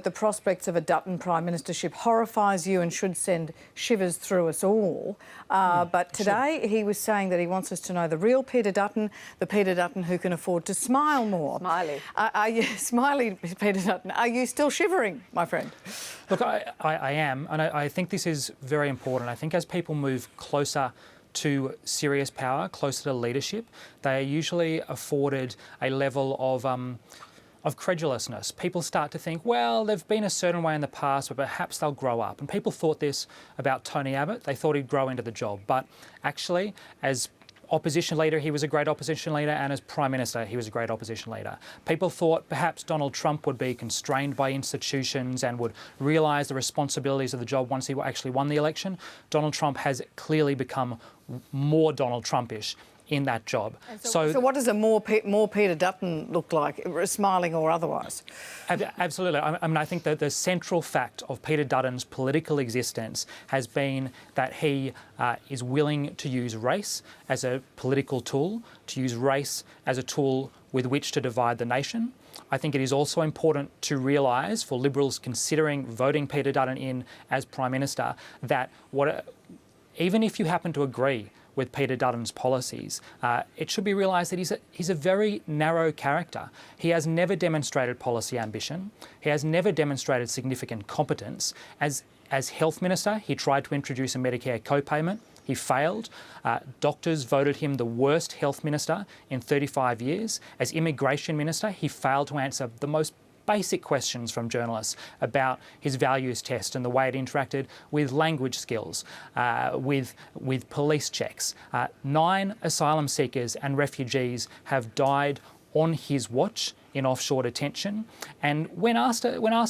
The prospects of a Dutton Prime Ministership horrifies you and should send shivers through us all. But today he was saying that he wants us to know the real Peter Dutton, the Peter Dutton who can afford to smile more. Smiley. Are you smiley, Peter Dutton? Are you still shivering, my friend? Look, I am, and I think this is very important. I think as people move closer to serious power, closer to leadership, they are usually afforded a level of credulousness. People start to think, well, they've been a certain way in the past, but perhaps they'll grow up. And people thought this about Tony Abbott. They thought he'd grow into the job. But actually, as opposition leader, he was a great opposition leader, and as Prime Minister, he was a great opposition leader. People thought perhaps Donald Trump would be constrained by institutions and would realise the responsibilities of the job once he actually won the election. Donald Trump has clearly become more Donald Trumpish in that job. So what does a more Peter Dutton look like, smiling or otherwise? Absolutely. I mean, I think that the central fact of Peter Dutton's political existence has been that he is willing to use race as a political tool, to use race as a tool with which to divide the nation. I think it is also important to realise, for Liberals considering voting Peter Dutton in as Prime Minister, that even if you happen to agree with Peter Dutton's policies, it should be realised that he's a very narrow character. He has never demonstrated policy ambition. He has never demonstrated significant competence. As Health Minister, he tried to introduce a Medicare co-payment. He failed. Doctors voted him the worst health minister in 35 years. As Immigration Minister, he failed to answer the most basic questions from journalists about his values test and the way it interacted with language skills, with police checks. 9 asylum seekers and refugees have died on his watch in offshore detention. And when asked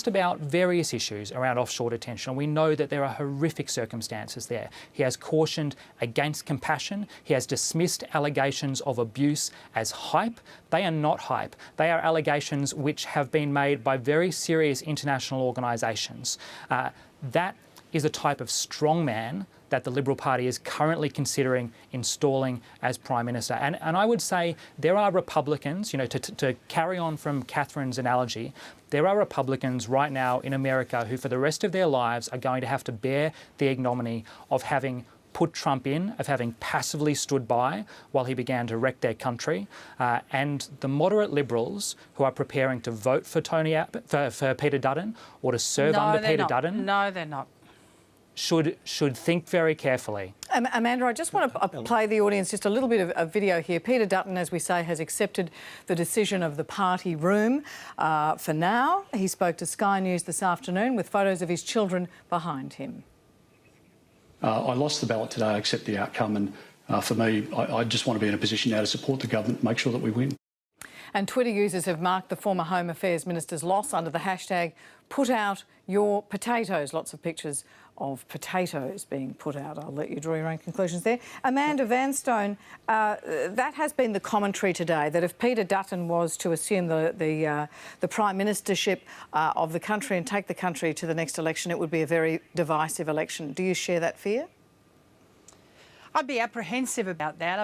about various issues around offshore detention, we know that there are horrific circumstances there. He has cautioned against compassion. He has dismissed allegations of abuse as hype. They are not hype. They are allegations which have been made by very serious international organisations. That is a type of strongman that the Liberal Party is currently considering installing as Prime Minister. And I would say there are Republicans, you know, to carry on from Catherine's analogy, there are Republicans right now in America who for the rest of their lives are going to have to bear the ignominy of having put Trump in, of having passively stood by while he began to wreck their country. And the moderate Liberals who are preparing to vote for for Peter Dutton or to serve under Peter Dutton. No, they're not. Should think very carefully. Amanda, I just want to play the audience just a little bit of video here. Peter Dutton, as we say, has accepted the decision of the party room for now. He spoke to Sky News this afternoon with photos of his children behind him. I lost the ballot today. I accept the outcome, and for me, I just want to be in a position now to support the government, make sure that we win. And Twitter users have marked the former Home Affairs Minister's loss under the hashtag Put Out Your Potatoes. Lots of pictures of potatoes being put out. I'll let you draw your own conclusions there. Amanda Vanstone, that has been the commentary today, that if Peter Dutton was to assume the Prime Ministership of the country and take the country to the next election, it would be a very divisive election. Do you share that fear? I'd be apprehensive about that. I mean,